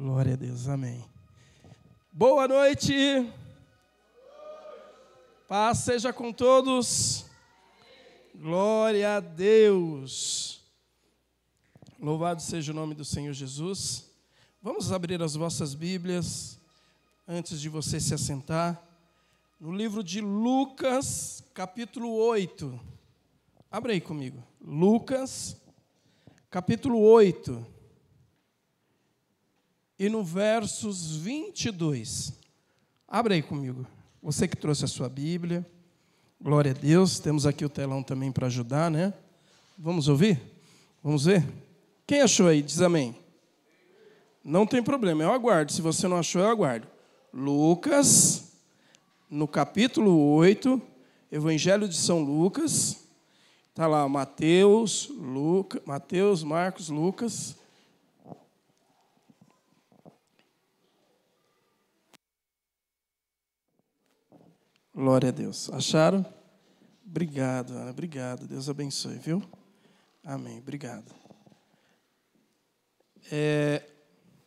Glória a Deus, amém. Boa noite. Paz seja com todos. Glória a Deus. Louvado seja o nome do Senhor Jesus. Vamos abrir as vossas Bíblias, antes de você se assentar, no livro de Lucas, capítulo 8. Abre aí comigo. Lucas, capítulo 8. E no versos 22. Abre aí comigo. Você que trouxe a sua Bíblia. Glória a Deus. Temos aqui o telão também para ajudar, né? Vamos ouvir? Vamos ver? Quem achou aí? Diz amém. Não tem problema, eu aguardo. Se você não achou, eu aguardo. Lucas, no capítulo 8, Evangelho de São Lucas. Está lá Mateus, Marcos, Lucas. Glória a Deus. Acharam? Obrigado, Ana. Obrigado. Deus abençoe, viu? Amém. Obrigado.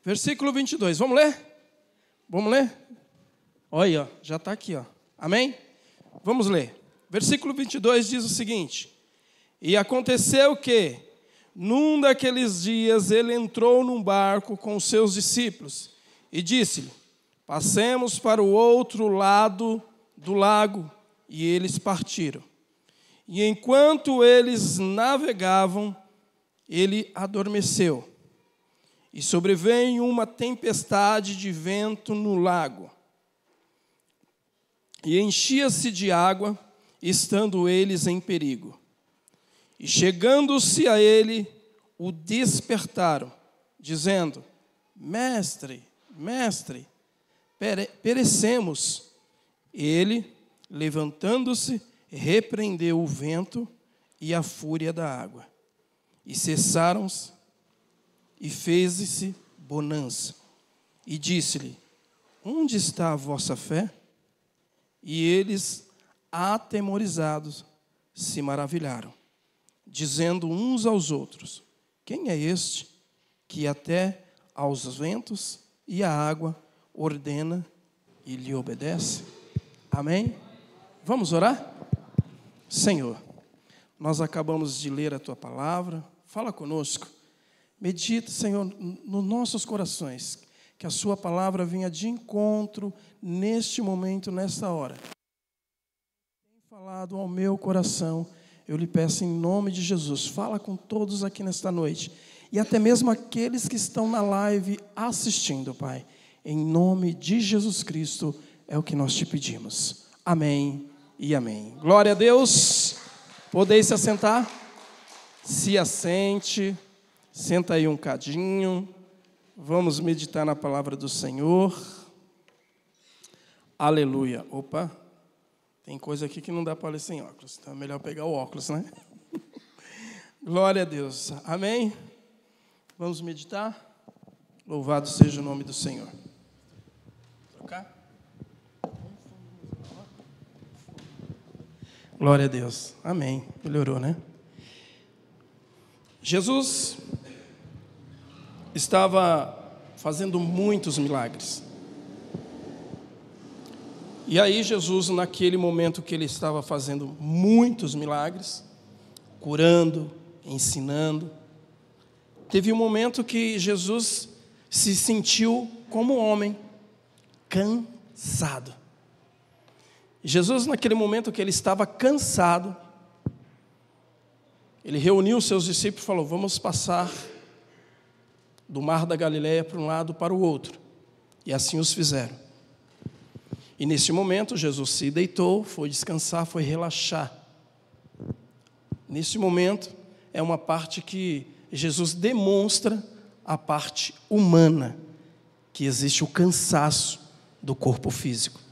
Versículo 22. Vamos ler? Vamos ler? Olha, já está aqui, ó. Amém? Vamos ler. Versículo 22 diz o seguinte: E aconteceu que, num daqueles dias, ele entrou num barco com os seus discípulos e disse-lhe: Passemos para o outro lado do lago. E eles partiram. E enquanto eles navegavam, ele adormeceu. E sobreveio uma tempestade de vento no lago. E enchia-se de água, estando eles em perigo. E chegando-se a ele, o despertaram, dizendo: Mestre, mestre, perecemos. Ele, levantando-se, repreendeu o vento e a fúria da água. E cessaram-se, e fez-se bonança. E disse-lhe: Onde está a vossa fé? E eles, atemorizados, se maravilharam, dizendo uns aos outros: Quem é este que até aos ventos e à água ordena e lhe obedece? Amém? Vamos orar? Senhor, nós acabamos de ler a Tua palavra. Fala conosco. Medita, Senhor, nos nossos corações. Que a Sua palavra venha de encontro neste momento, nesta hora. Tem falado ao meu coração. Eu lhe peço em nome de Jesus. Fala com todos aqui nesta noite. E até mesmo aqueles que estão na live assistindo, Pai. Em nome de Jesus Cristo. É o que nós te pedimos. Amém e amém. Glória a Deus. Podeis se assentar? Se assente. Senta aí um cadinho. Vamos meditar na palavra do Senhor. Aleluia. Opa. Tem coisa aqui que não dá para ler sem óculos. Então é melhor pegar o óculos, né? Glória a Deus. Amém? Vamos meditar? Louvado seja o nome do Senhor. Trocar? Glória a Deus. Amém. Melhorou, né? Jesus estava fazendo muitos milagres. E aí Jesus, naquele momento que ele estava fazendo muitos milagres, curando, ensinando, teve um momento que Jesus se sentiu como homem, cansado. Jesus, naquele momento que ele estava cansado, ele reuniu os seus discípulos e falou: Vamos passar do mar da Galileia para um lado para o outro. E assim os fizeram. E nesse momento Jesus se deitou, foi descansar, foi relaxar. Nesse momento é uma parte que Jesus demonstra a parte humana, que existe o cansaço do corpo físico.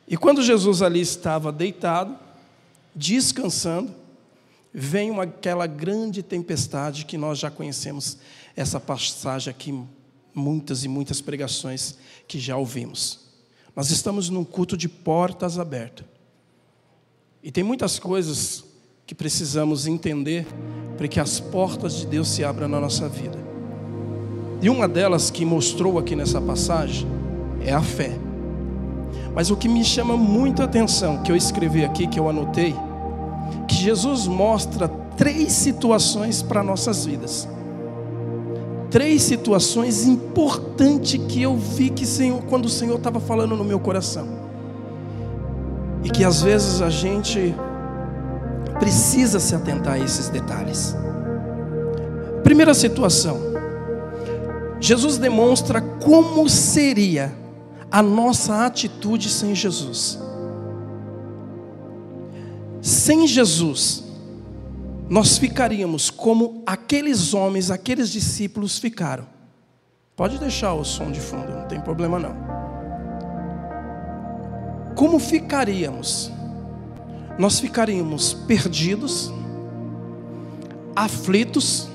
E quando Jesus ali estava deitado, descansando, vem aquela grande tempestade que nós já conhecemos essa passagem aqui, muitas e muitas pregações que já ouvimos. Nós estamos num culto de portas abertas. E tem muitas coisas que precisamos entender para que as portas de Deus se abram na nossa vida. E uma delas que mostrou aqui nessa passagem é a fé. Mas o que me chama muito a atenção, que eu escrevi aqui, que eu anotei, que Jesus mostra 3 situações para nossas vidas. 3 situações importantes que eu vi que quando o Senhor estava falando no meu coração. E que às vezes a gente precisa se atentar a esses detalhes. Primeira situação. Jesus demonstra como seria a nossa atitude sem Jesus. Sem Jesus, nós ficaríamos como aqueles homens, aqueles discípulos ficaram. Pode deixar o som de fundo, não tem problema não. Como ficaríamos? Nós ficaríamos perdidos, aflitos,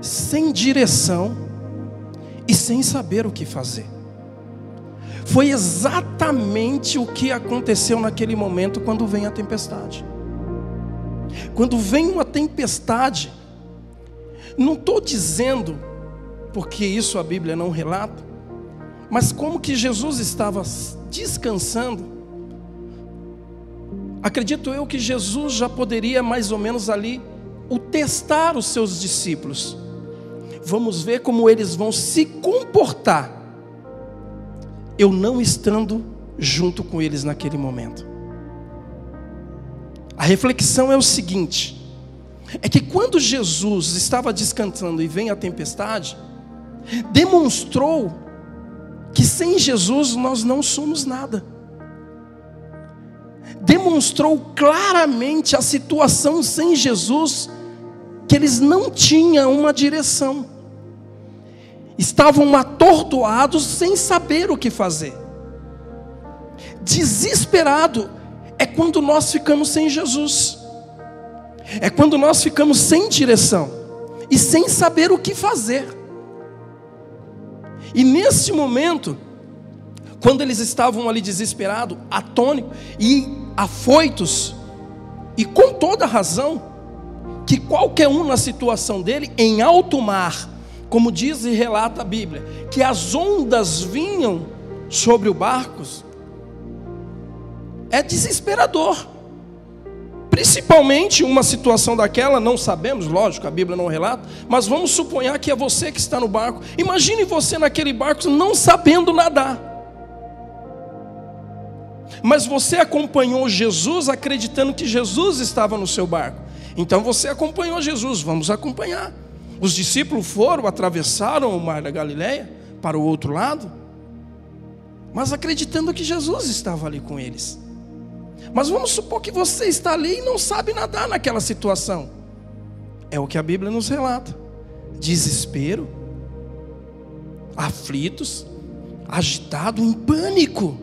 sem direção e sem saber o que fazer. Foi exatamente o que aconteceu naquele momento quando vem a tempestade. Quando vem uma tempestade, não estou dizendo, porque isso a Bíblia não relata, mas como que Jesus estava descansando, acredito eu que Jesus já poderia mais ou menos ali testar os seus discípulos. Vamos ver como eles vão se comportar, eu não estando junto com eles naquele momento. A reflexão é o seguinte, é que quando Jesus estava descansando e vem a tempestade, demonstrou que sem Jesus nós não somos nada. Demonstrou claramente a situação sem Jesus, que eles não tinham uma direção. Estavam atordoados sem saber o que fazer. Desesperado é quando nós ficamos sem Jesus. É quando nós ficamos sem direção e sem saber o que fazer. E nesse momento, quando eles estavam ali desesperados, atônitos e afoitos, e com toda razão, que qualquer um na situação dele, em alto mar, como diz e relata a Bíblia, que as ondas vinham sobre o barco, é desesperador. Principalmente uma situação daquela, não sabemos, lógico, a Bíblia não relata, mas vamos suponhar que é você que está no barco. Imagine você naquele barco não sabendo nadar. Mas você acompanhou Jesus acreditando que Jesus estava no seu barco. Então você acompanhou Jesus, vamos acompanhar. Os discípulos foram, atravessaram o mar da Galileia para o outro lado, mas acreditando que Jesus estava ali com eles. Mas vamos supor que você está ali e não sabe nadar naquela situação. É o que a Bíblia nos relata. Desespero, aflitos, agitado, em pânico.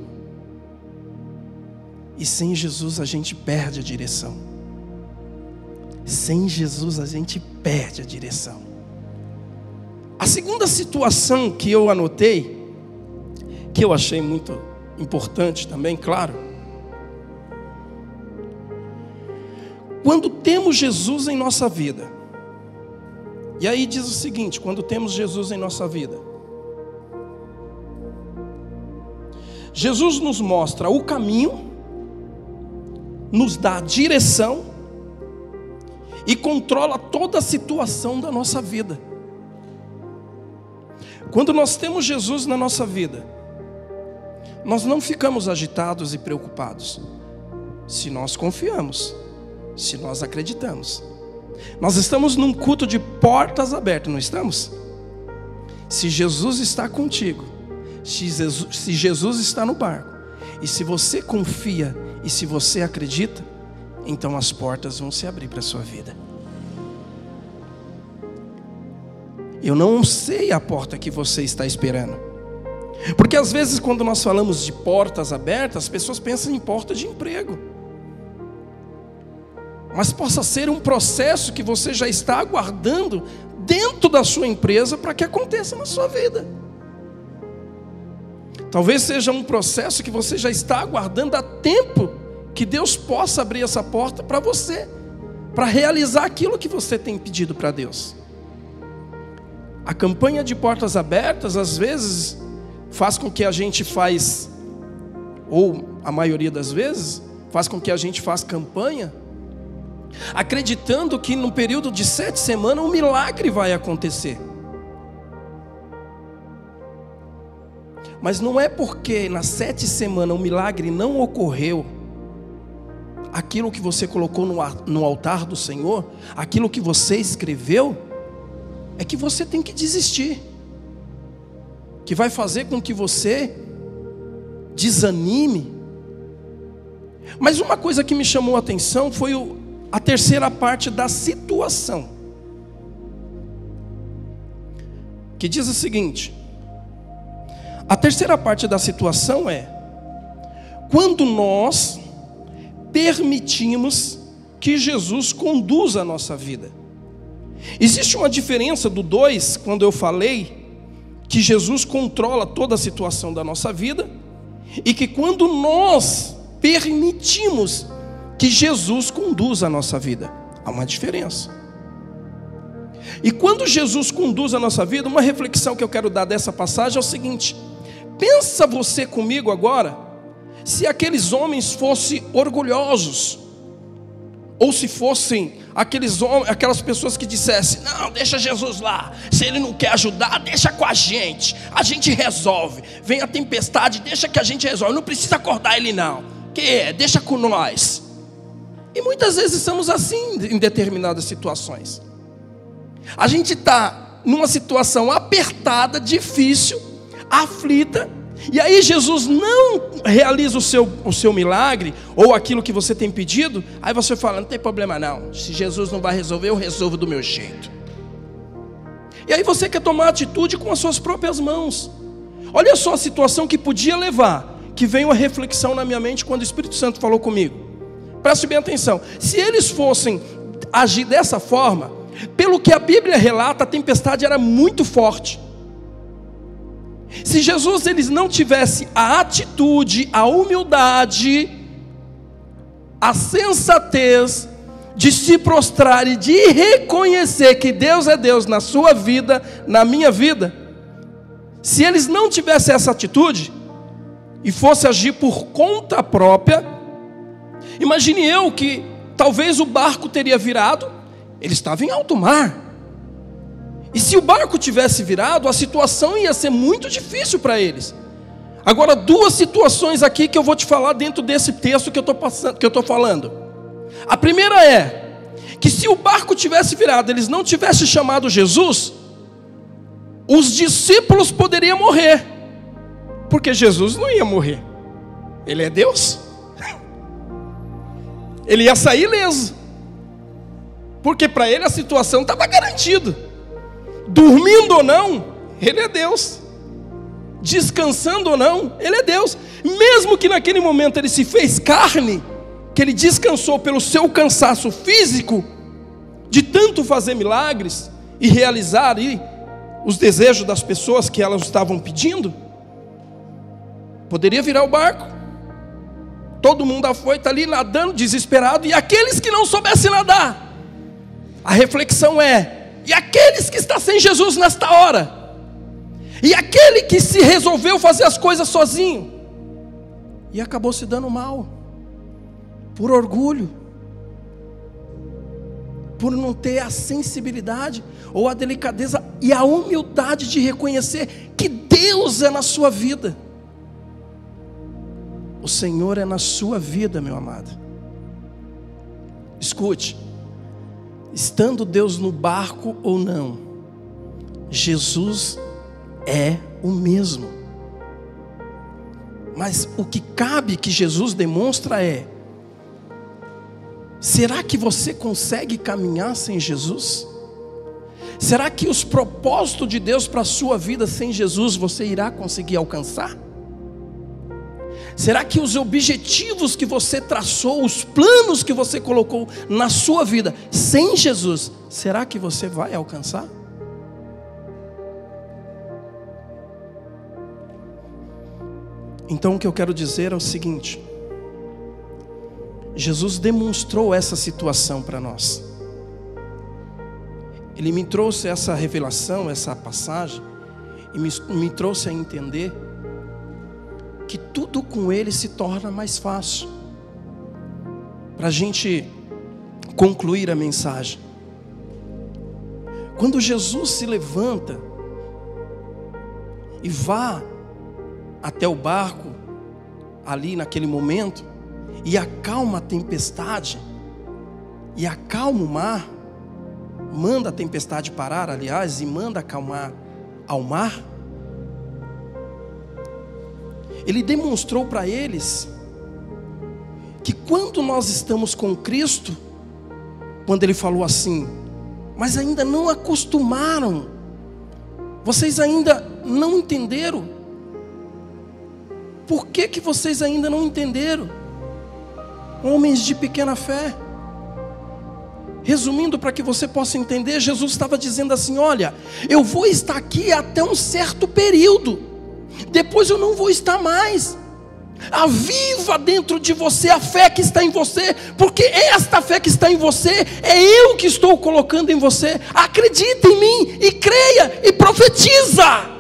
E sem Jesus a gente perde a direção. Sem Jesus a gente perde a direção. A segunda situação que eu anotei, que eu achei muito importante também, claro. Quando temos Jesus em nossa vida. E aí diz o seguinte, quando temos Jesus em nossa vida. Jesus nos mostra o caminho, nos dá a direção e controla toda a situação da nossa vida. Quando nós temos Jesus na nossa vida, nós não ficamos agitados e preocupados, se nós confiamos, se nós acreditamos. Nós estamos num culto de portas abertas, não estamos? Se Jesus está contigo, se Jesus está no barco, e se você confia e se você acredita, então as portas vão se abrir para a sua vida. Eu não sei a porta que você está esperando. Porque às vezes quando nós falamos de portas abertas, as pessoas pensam em porta de emprego. Mas possa ser um processo que você já está aguardando dentro da sua empresa para que aconteça na sua vida. Talvez seja um processo que você já está aguardando há tempo que Deus possa abrir essa porta para você, para realizar aquilo que você tem pedido para Deus. A campanha de portas abertas, às vezes, faz com que a gente ou a maioria das vezes, faz com que a gente faça campanha, acreditando que no período de 7 semanas um milagre vai acontecer. Mas não é porque nas 7 semanas o milagre não ocorreu, aquilo que você colocou no altar do Senhor, aquilo que você escreveu, é que você tem que desistir, que vai fazer com que você desanime. Mas uma coisa que me chamou a atenção foi a terceira parte da situação, que diz o seguinte: a terceira parte da situação é quando nós permitimos que Jesus conduza a nossa vida. Existe uma diferença do 2, quando eu falei que Jesus controla toda a situação da nossa vida, e que quando nós permitimos que Jesus conduza a nossa vida, há uma diferença. E quando Jesus conduz a nossa vida, uma reflexão que eu quero dar dessa passagem é o seguinte: pensa você comigo agora, se aqueles homens fossem orgulhosos, ou se fossem aquelas pessoas que dissessem: não, deixa Jesus lá, se ele não quer ajudar, deixa com a gente resolve, vem a tempestade, deixa que a gente resolve, não precisa acordar ele não, deixa com nós. E muitas vezes estamos assim em determinadas situações. A gente está numa situação apertada, difícil, aflita, e aí Jesus não realiza o seu milagre, ou aquilo que você tem pedido. Aí você fala: não tem problema não, se Jesus não vai resolver, eu resolvo do meu jeito. E aí você quer tomar atitude com as suas próprias mãos. Olha só a situação que podia levar, que veio a reflexão na minha mente quando o Espírito Santo falou comigo. Preste bem atenção: se eles fossem agir dessa forma, pelo que a Bíblia relata, a tempestade era muito forte. Se Jesus não tivesse a atitude, a humildade, a sensatez de se prostrar e de reconhecer que Deus é Deus na sua vida, na minha vida, se eles não tivessem essa atitude e fosse agir por conta própria, imagine eu que talvez o barco teria virado, ele estava em alto mar. E se o barco tivesse virado, a situação ia ser muito difícil para eles. Agora, 2 situações aqui que eu vou te falar dentro desse texto que eu estou falando. A primeira é que se o barco tivesse virado, eles não tivessem chamado Jesus, os discípulos poderiam morrer, porque Jesus não ia morrer, ele é Deus. Ele ia sair ileso, porque para ele a situação estava garantida. Dormindo ou não, ele é Deus. Descansando ou não, ele é Deus. Mesmo que naquele momento ele se fez carne, que ele descansou pelo seu cansaço físico, de tanto fazer milagres e realizar os desejos das pessoas que elas estavam pedindo, poderia virar o barco. Todo mundo afoito ali nadando, desesperado, e aqueles que não soubessem nadar, a reflexão é: e aqueles que estão sem Jesus nesta hora? E aquele que se resolveu fazer as coisas sozinho e acabou se dando mal, por orgulho, por não ter a sensibilidade ou a delicadeza e a humildade de reconhecer que Deus é na sua vida. O Senhor é na sua vida, meu amado. Escute: estando Deus no barco ou não, Jesus é o mesmo. Mas o que cabe que Jesus demonstra é: será que você consegue caminhar sem Jesus? Será que os propósitos de Deus para a sua vida sem Jesus você irá conseguir alcançar? Será que os objetivos que você traçou, os planos que você colocou na sua vida sem Jesus, será que você vai alcançar? Então o que eu quero dizer é o seguinte: Jesus demonstrou essa situação para nós. ele me trouxe essa revelação, essa passagem, e me trouxe a entender que tudo com ele se torna mais fácil. Para a gente concluir a mensagem, quando Jesus se levanta e vá até o barco, ali naquele momento, e acalma a tempestade, e acalma o mar, manda a tempestade parar, aliás, e manda acalmar ao mar, ele demonstrou para eles que quando nós estamos com Cristo, quando ele falou assim, mas ainda não acostumaram, vocês ainda não entenderam. Por que vocês ainda não entenderam? Homens de pequena fé. Resumindo, para que você possa entender, Jesus estava dizendo assim: olha, eu vou estar aqui até um certo período, depois eu não vou estar mais. Aviva dentro de você a fé que está em você, porque esta fé que está em você é eu que estou colocando em você. Acredita em mim e creia e profetiza.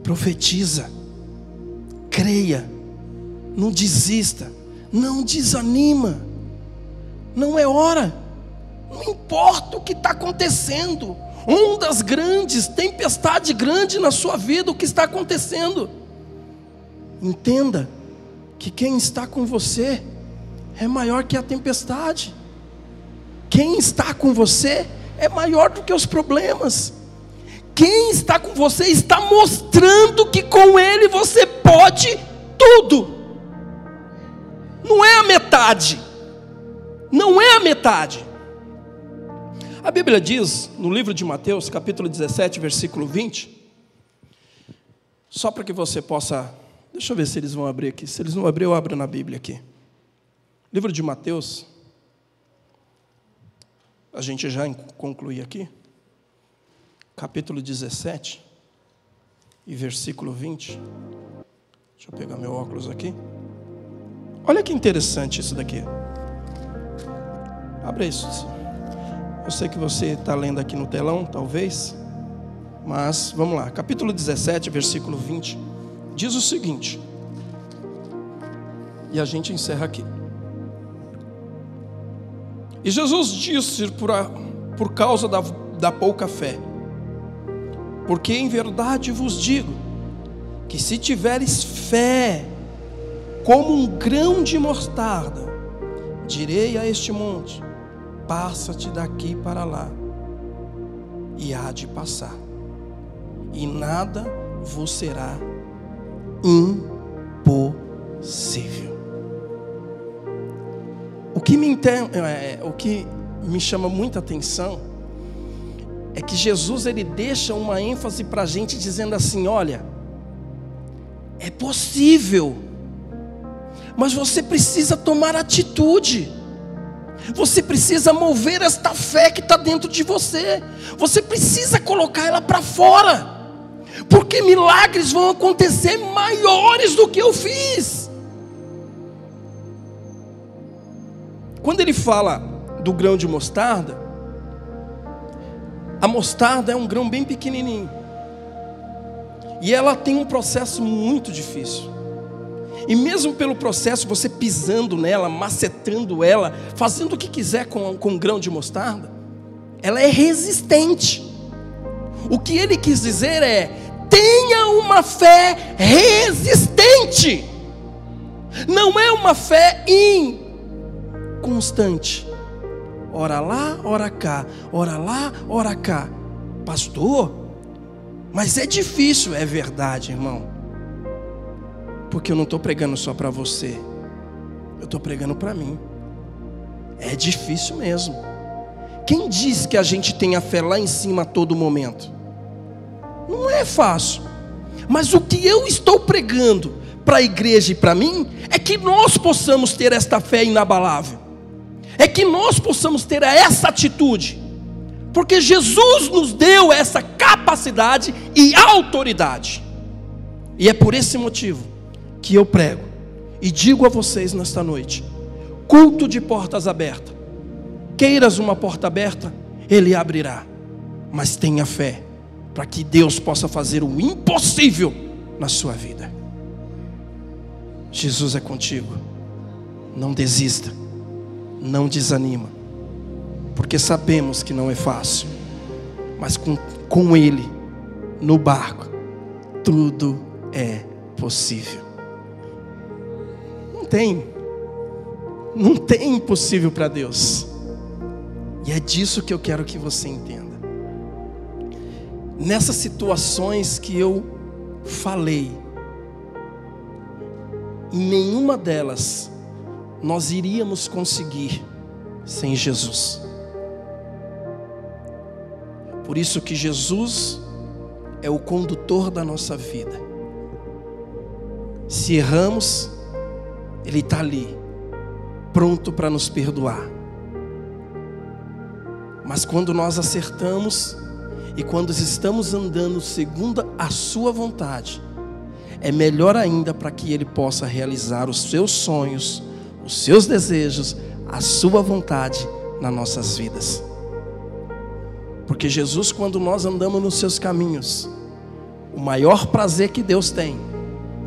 Profetiza, creia, não desista, não desanima. Não é hora, não importa o que está acontecendo, ondas grandes, tempestade grande na sua vida, o que está acontecendo, entenda que quem está com você é maior que a tempestade. Quem está com você é maior do que os problemas. Quem está com você está mostrando que com ele você pode tudo. Não é a metade. Não é a metade. A Bíblia diz, no livro de Mateus, capítulo 17, versículo 20, só para que você possa, deixa eu ver se eles vão abrir aqui. Se eles não abrir, eu abro na Bíblia aqui. Livro de Mateus, a gente já conclui aqui, capítulo 17 e versículo 20. Deixa eu pegar meu óculos aqui. Olha que interessante isso daqui. Abra isso. Eu sei que você está lendo aqui no telão, talvez, mas vamos lá. Capítulo 17, versículo 20, diz o seguinte, e a gente encerra aqui. E Jesus disse por causa da pouca fé, porque em verdade vos digo, que se tiveres fé, como um grão de mostarda, direi a este monte, passa-te daqui para lá, e há de passar, e nada vos será impossível. O que me chama muita atenção é que Jesus ele deixa uma ênfase para a gente dizendo assim: olha, é possível, mas você precisa tomar atitude. Você precisa mover esta fé que está dentro de você. Você precisa colocar ela para fora, porque milagres vão acontecer maiores do que eu fiz. Quando ele fala do grão de mostarda, a mostarda é um grão bem pequenininho, e ela tem um processo muito difícil. E mesmo pelo processo, você pisando nela, macetando ela, fazendo o que quiser com grão de mostarda, ela é resistente. O que ele quis dizer é: tenha uma fé resistente. Não é uma fé inconstante. Ora lá, ora cá, ora lá, ora cá. Pastor, mas é difícil. É verdade, irmão. Porque eu não estou pregando só para você, eu estou pregando para mim. É difícil mesmo. Quem diz que a gente tem a fé lá em cima a todo momento? Não é fácil. Mas o que eu estou pregando para a igreja e para mim é que nós possamos ter esta fé inabalável, é que nós possamos ter essa atitude, porque Jesus nos deu essa capacidade e autoridade. E é por esse motivo que eu prego e digo a vocês nesta noite: culto de portas abertas. queiras uma porta aberta, Ele abrirá. Mas tenha fé, para que Deus possa fazer o impossível na sua vida. Jesus é contigo. Não desista, não desanima, porque sabemos que não é fácil, mas com Ele no barco, tudo é possível. Não tem impossível para Deus. E é disso que eu quero que você entenda. Nessas situações que eu falei, em nenhuma delas nós iríamos conseguir sem Jesus. Por isso que Jesus é o condutor da nossa vida. Se erramos, Ele está ali, pronto para nos perdoar. Mas quando nós acertamos e quando estamos andando segundo a sua vontade, é melhor ainda para que Ele possa realizar os seus sonhos, os seus desejos, a sua vontade nas nossas vidas. Porque Jesus, quando nós andamos nos seus caminhos, o maior prazer que Deus tem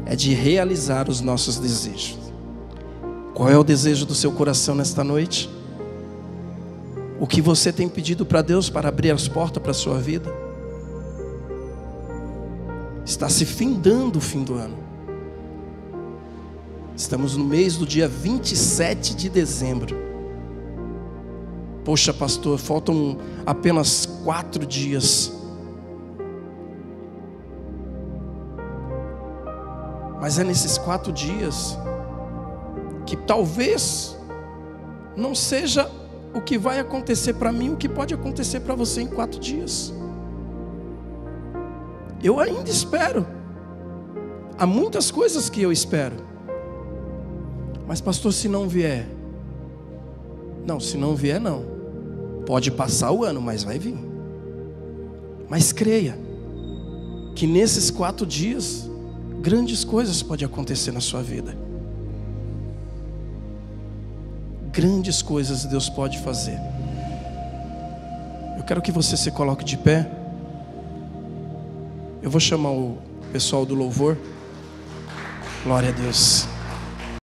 é de realizar os nossos desejos. Qual é o desejo do seu coração nesta noite? O que você tem pedido para Deus para abrir as portas para a sua vida? Está se findando o fim do ano. Estamos no mês do dia 27 de dezembro. Poxa, pastor, faltam apenas 4 dias. Mas é nesses 4 dias que talvez não seja o que vai acontecer para mim, o que pode acontecer para você em 4 dias. Eu ainda espero. Há muitas coisas que eu espero. Mas pastor, se não vier? Não, se não vier não. Pode passar o ano, mas vai vir. Mas creia que nesses 4 dias grandes coisas podem acontecer na sua vida. Grandes coisas Deus pode fazer. Eu quero que você se coloque de pé. Eu vou chamar o pessoal do louvor. Glória a Deus.